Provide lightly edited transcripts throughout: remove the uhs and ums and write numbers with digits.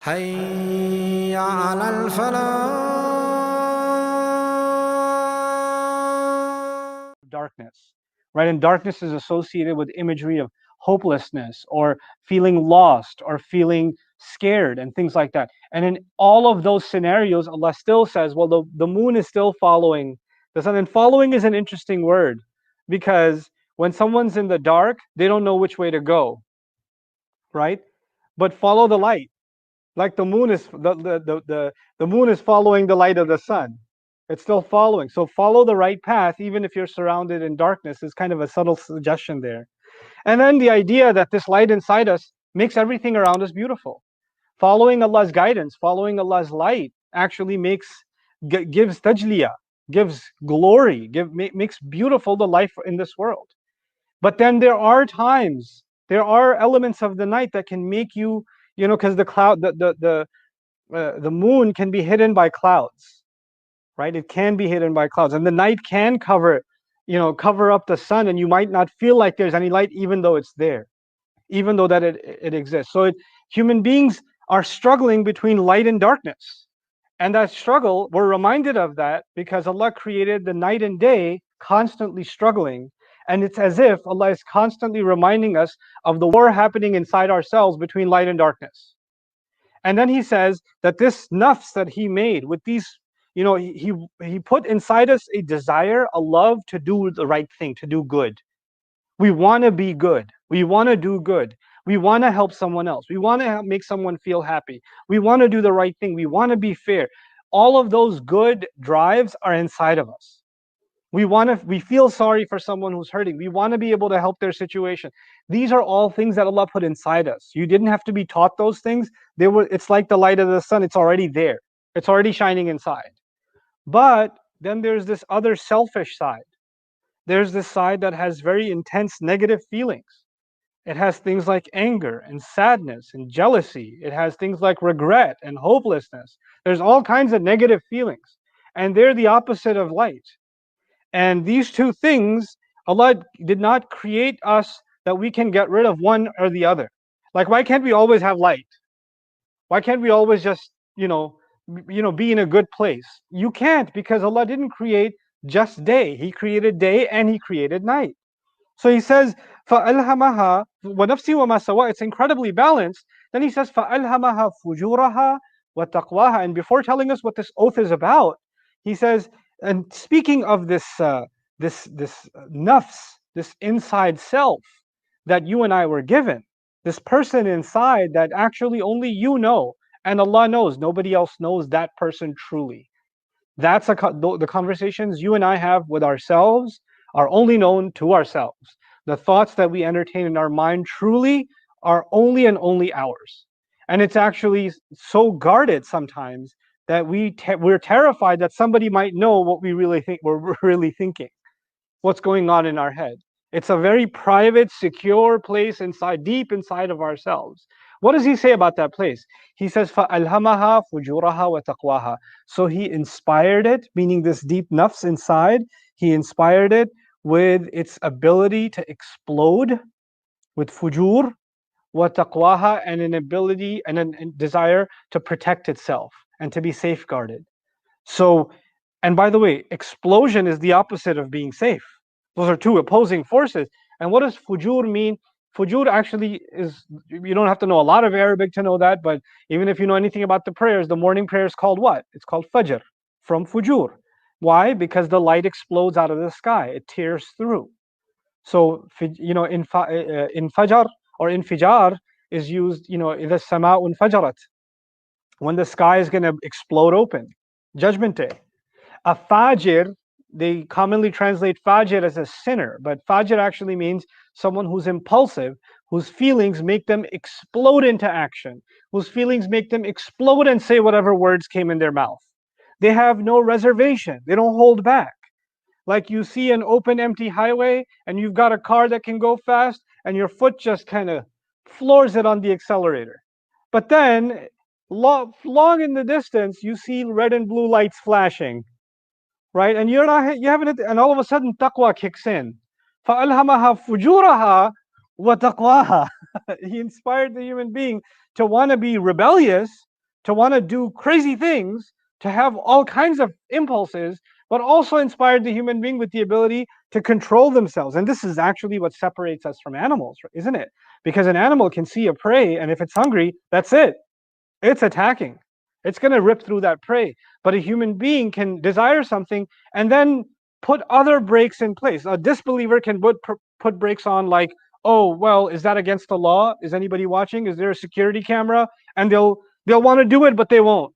حي على الفلاح. Darkness, right? And darkness is associated with imagery of hopelessness or feeling lost or feeling scared and things like that. And in all of those scenarios, Allah still says, well, the moon is still following the sun. And following is an interesting word because when someone's in the dark, they don't know which way to go, right? But follow the light. Like the moon is the moon is following the light of the sun. It's still following. So follow the right path, even if you're surrounded in darkness, is kind of a subtle suggestion there. And then the idea that this light inside us makes everything around us beautiful. Following Allah's guidance, following Allah's light actually gives tajliya, gives glory, makes beautiful the life in this world. But then there are times, there are elements of the night that can make you, because the moon can be hidden by clouds, right? It can be hidden by clouds, and the night can cover up the sun, and you might not feel like there's any light, even though it's there, even though that it exists. So human beings are struggling between light and darkness, and that struggle, we're reminded of that because Allah created the night and day constantly struggling. And it's as if Allah is constantly reminding us of the war happening inside ourselves between light and darkness. And then he says that this nafs that he made with these, he put inside us a desire, a love to do the right thing, to do good. We want to be good. We want to do good. We want to help someone else. We want to make someone feel happy. We want to do the right thing. We want to be fair. All of those good drives are inside of us. We feel sorry for someone who's hurting. We want to be able to help their situation. These are all things that Allah put inside us. You didn't have to be taught those things. It's like the light of the sun. It's already there. It's already shining inside. But then there's this other selfish side. There's this side that has very intense negative feelings. It has things like anger and sadness and jealousy. It has things like regret and hopelessness. There's all kinds of negative feelings. And they're the opposite of light. And these two things, Allah did not create us that we can get rid of one or the other. Like, why can't we always have light? Why can't we always just, be in a good place? You can't, because Allah didn't create just day. He created day and He created night. So He says, فَأَلْهَمَهَا وَنَفْسِ وَمَا سَوَى. It's incredibly balanced. Then He says, فَأَلْهَمَهَا فُجُورَهَا وَتَقْوَاهَا. And before telling us what this oath is about, He says, and speaking of this nafs, this inside self that you and I were given, this person inside that actually only you know, and Allah knows, nobody else knows that person truly. That's the conversations you and I have with ourselves are only known to ourselves. The thoughts that we entertain in our mind truly are only and only ours. And it's actually so guarded sometimes that we're terrified that somebody might know what we're really thinking, what's going on in our head. It's a very private, secure place inside, deep inside of ourselves. What does He say about that place? He says, فَأَلْهَمَهَا فُجُورَهَا وَتَقْوَاهَا. So He inspired it, meaning this deep nafs inside, He inspired it with its ability to explode, with fujur, وَتَقْوَاهَا, and an ability and a desire to protect itself and to be safeguarded. So, and by the way, explosion is the opposite of being safe. Those are two opposing forces. And what does fujur mean? Fujur actually is, you don't have to know a lot of Arabic to know that, but even if you know anything about the prayers, the morning prayer is called what? It's called fajr, from fujur. Why? Because the light explodes out of the sky. It tears through. So, in fajr or infijar is used, إِذَا السَّمَاءُ انْفَجَرَتْ, when the sky is going to explode open, Judgment Day. A fajr, they commonly translate fajr as a sinner, but fajr actually means someone who's impulsive, whose feelings make them explode into action, whose feelings make them explode and say whatever words came in their mouth. They have no reservation. They don't hold back. Like you see an open, empty highway, and you've got a car that can go fast, and your foot just kind of floors it on the accelerator. But then, long in the distance, you see red and blue lights flashing, right? And you haven't, and all of a sudden taqwa kicks in. فَأَلْهَمَهَا فُجُورَهَا وَتَقْوَاهَا. He inspired the human being to want to be rebellious, to want to do crazy things, to have all kinds of impulses, but also inspired the human being with the ability to control themselves. And this is actually what separates us from animals, isn't it? Because an animal can see a prey, and if it's hungry, that's it. It's attacking. It's going to rip through that prey. But a human being can desire something and then put other brakes in place. A disbeliever can put brakes on, like, oh, well, is that against the law? Is anybody watching? Is there a security camera? And they'll want to do it, but they won't.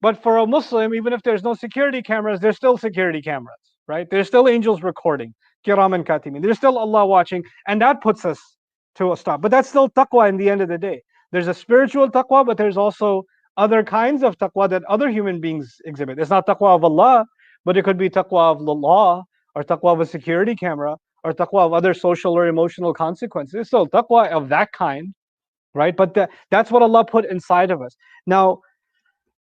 But for a Muslim, even if there's no security cameras, there's still security cameras, right? There's still angels recording, kiram and katimin. There's still Allah watching, and that puts us to a stop. But that's still taqwa in the end of the day. There's a spiritual taqwa, but there's also other kinds of taqwa that other human beings exhibit. It's not taqwa of Allah, but it could be taqwa of the law, or taqwa of a security camera, or taqwa of other social or emotional consequences. So taqwa of that kind, right? But that's what Allah put inside of us. Now,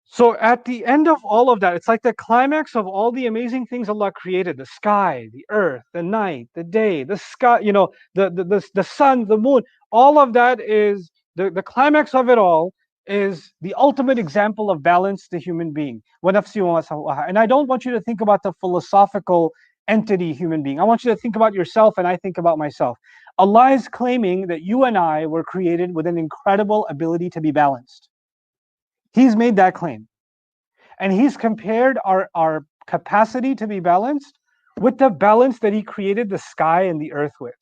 so at the end of all of that, it's like the climax of all the amazing things Allah created: the sky, the earth, the night, the day, the sky, the sun, the moon. All of that is the climax of it all is the ultimate example of balance, the human being. وَنَفْسٍ وَمَا سَوَّاهَا. And I don't want you to think about the philosophical entity human being. I want you to think about yourself, and I think about myself. Allah is claiming that you and I were created with an incredible ability to be balanced. He's made that claim. And he's compared our capacity to be balanced with the balance that he created the sky and the earth with.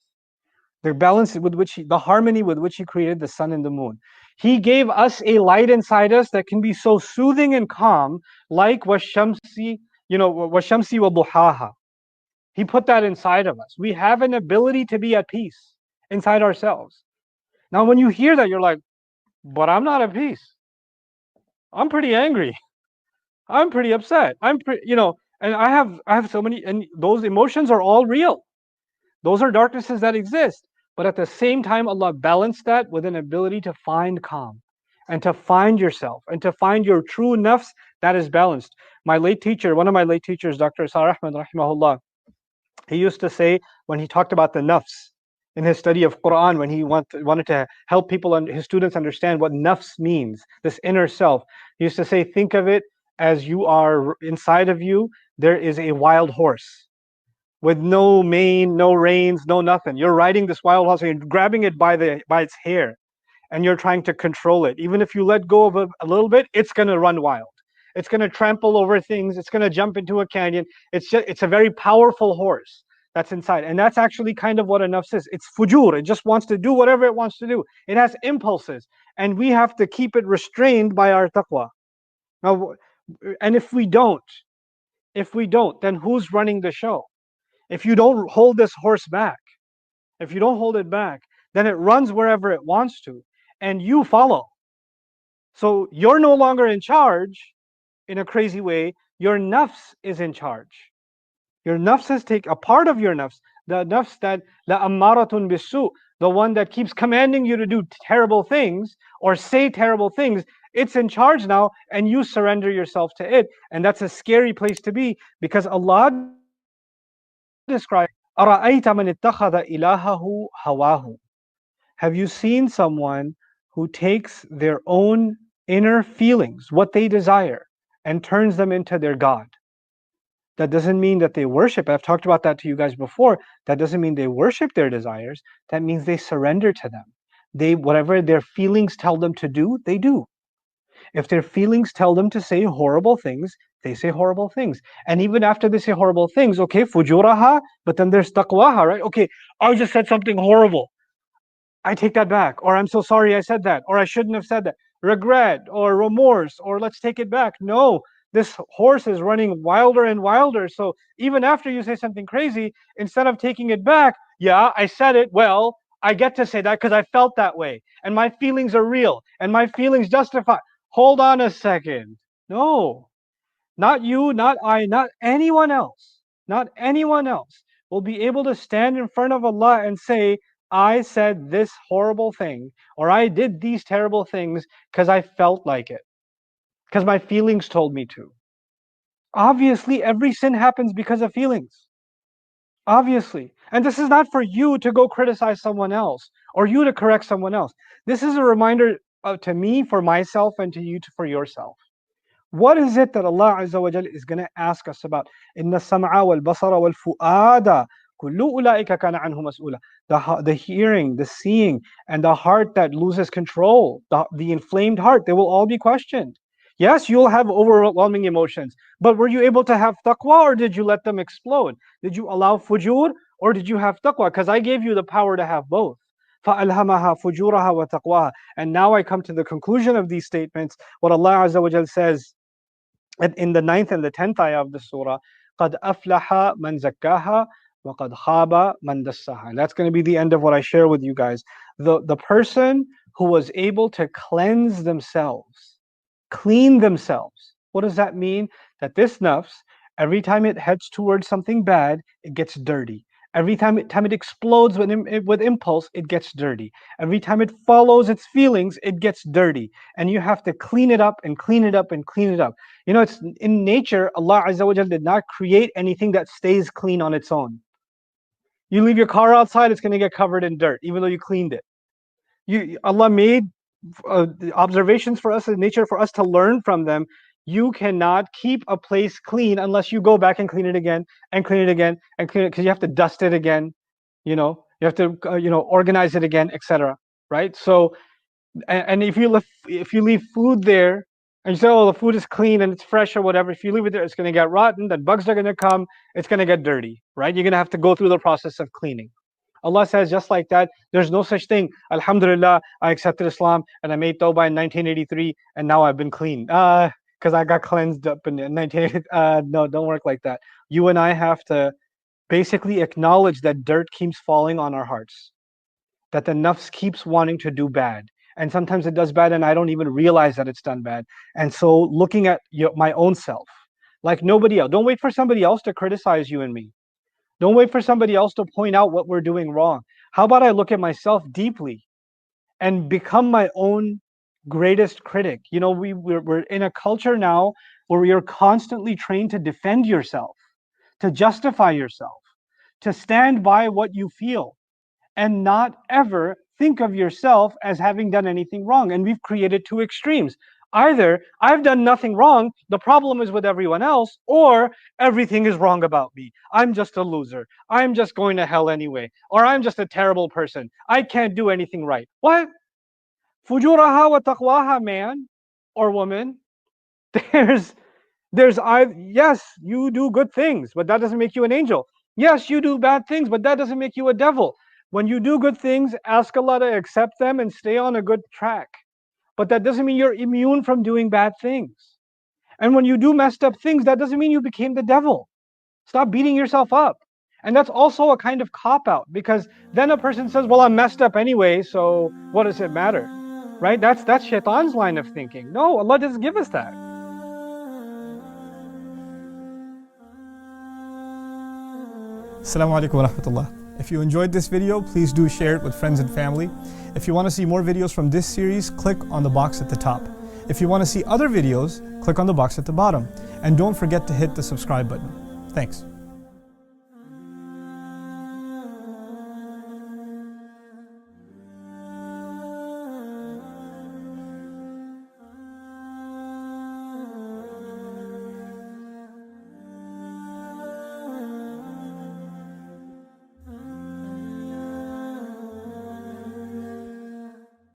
The balance with which the harmony with which he created the sun and the moon. He gave us a light inside us that can be so soothing and calm, like washamsi, washamsi wa duhaha. He put that inside of us. We have an ability to be at peace inside ourselves. Now, when you hear that, you're like, but I'm not at peace. I'm pretty angry. I'm pretty upset. And I have so many, and those emotions are all real. Those are darknesses that exist. But at the same time, Allah balanced that with an ability to find calm and to find yourself and to find your true nafs that is balanced. My late teacher, one of my late teachers, Dr. Isar Ahmed, rahimahullah, he used to say, when he talked about the nafs in his study of Quran, when he wanted to help people and his students understand what nafs means, this inner self, he used to say, think of it as you are inside of you, there is a wild horse with no mane, no reins, no nothing. You're riding this wild horse and you're grabbing it by its hair, and you're trying to control it. Even if you let go of it a little bit, it's going to run wild. It's going to trample over things. It's going to jump into a canyon. It's a very powerful horse that's inside. And that's actually kind of what a nafs is. It's fujur. It just wants to do whatever it wants to do. It has impulses. And we have to keep it restrained by our taqwa. Now, and if we don't, then who's running the show? If you don't hold this horse back, if you don't hold it back, then it runs wherever it wants to, and you follow. So you're no longer in charge in a crazy way. Your nafs is in charge. Your nafs has take a part of your nafs, the nafs that la ammaratun bisu, the one that keeps commanding you to do terrible things or say terrible things. It's in charge now, and you surrender yourself to it. And that's a scary place to be, because Allah describes, أَرَأَيْتَ مَنِ اتَّخَذَ إِلَهَهُ هَوَاهُ. Have you seen someone who takes their own inner feelings, what they desire, and turns them into their God? That doesn't mean that they worship. I've talked about that to you guys before. That doesn't mean they worship their desires. That means they surrender to them. Whatever their feelings tell them to do, they do. If their feelings tell them to say horrible things, they say horrible things. And even after they say horrible things, okay, fujuraha, but then there's taqwaha, right? Okay, I just said something horrible. I take that back. Or I'm so sorry I said that. Or I shouldn't have said that. Regret or remorse, or let's take it back. No, this horse is running wilder and wilder. So even after you say something crazy, instead of taking it back, yeah, I said it, well, I get to say that because I felt that way. And my feelings are real. And my feelings justify. Hold on a second. No, not you, not I, not anyone else. Not anyone else will be able to stand in front of Allah and say, I said this horrible thing, or I did these terrible things because I felt like it, because my feelings told me to. Obviously, every sin happens because of feelings. Obviously. And this is not for you to go criticize someone else or you to correct someone else. This is a reminder to me for myself and to you for yourself. What is it that Allah Azza wa Jal is going to ask us about? Inna sam'a wal basara wal fu'ada kullu ulaika kana anhu mas'ula. The hearing, the seeing, and the heart that loses control, the inflamed heart, they will all be questioned. Yes, you'll have overwhelming emotions, but were you able to have taqwa, or did you let them explode? Did you allow fujur, or did you have taqwa? Because I gave you the power to have both. فَأَلْهَمَهَا فُجُورَهَا وَتَقْوَاهَا. And now I come to the conclusion of these statements. What Allah Azza wa Jal says in the 9th and the 10th ayah of the surah, قَدْ أَفْلَحَ مَنْ زَكَّاهَا وَقَدْ خَابَ مَنْ دَسَّاهَا. And that's going to be the end of what I share with you guys. The person who was able to cleanse themselves, clean themselves. What does that mean? That this nafs, every time it heads towards something bad, it gets dirty. Every time it explodes with impulse, it gets dirty. Every time it follows its feelings, it gets dirty. And you have to clean it up and clean it up and clean it up. You know, it's in nature, Allah Azza wa Jal did not create anything that stays clean on its own. You leave your car outside, it's going to get covered in dirt, even though you cleaned it. Allah made observations for us in nature for us to learn from them. You cannot keep a place clean unless you go back and clean it again and clean it again and clean it, because you have to dust it again, you have to organize it again, etc. Right? So, and if you leave food there and you say, oh, the food is clean and it's fresh or whatever, if you leave it there, it's going to get rotten, then bugs are going to come, it's going to get dirty, right? You're going to have to go through the process of cleaning. Allah says, just like that, there's no such thing. Alhamdulillah, I accepted Islam and I made tawbah in 1983 and now I've been clean. Because I got cleansed up in 1980. No, don't work like that. You and I have to basically acknowledge that dirt keeps falling on our hearts, that the nafs keeps wanting to do bad. And sometimes it does bad and I don't even realize that it's done bad. And so looking at my own self, like nobody else. Don't wait for somebody else to criticize you and me. Don't wait for somebody else to point out what we're doing wrong. How about I look at myself deeply and become my own greatest critic? You know, we're in a culture now where we are constantly trained to defend yourself, to justify yourself, to stand by what you feel, and not ever think of yourself as having done anything wrong. And we've created two extremes. Either I've done nothing wrong, the problem is with everyone else, or everything is wrong about me. I'm just a loser. I'm just going to hell anyway. Or I'm just a terrible person. I can't do anything right. What? Fujuraha wa taqwaha, man or woman. Yes, you do good things, but that doesn't make you an angel. Yes, you do bad things, but that doesn't make you a devil. When you do good things, ask Allah to accept them and stay on a good track. But that doesn't mean you're immune from doing bad things. And when you do messed up things, that doesn't mean you became the devil. Stop beating yourself up. And that's also a kind of cop-out, because then a person says, well, I'm messed up anyway, so what does it matter? Right? That's shaitan's line of thinking. No, Allah doesn't give us that. Assalamu alaikum wa rahmatullah. If you enjoyed this video, please do share it with friends and family. If you want to see more videos from this series, click on the box at the top. If you want to see other videos, click on the box at the bottom. And don't forget to hit the subscribe button. Thanks.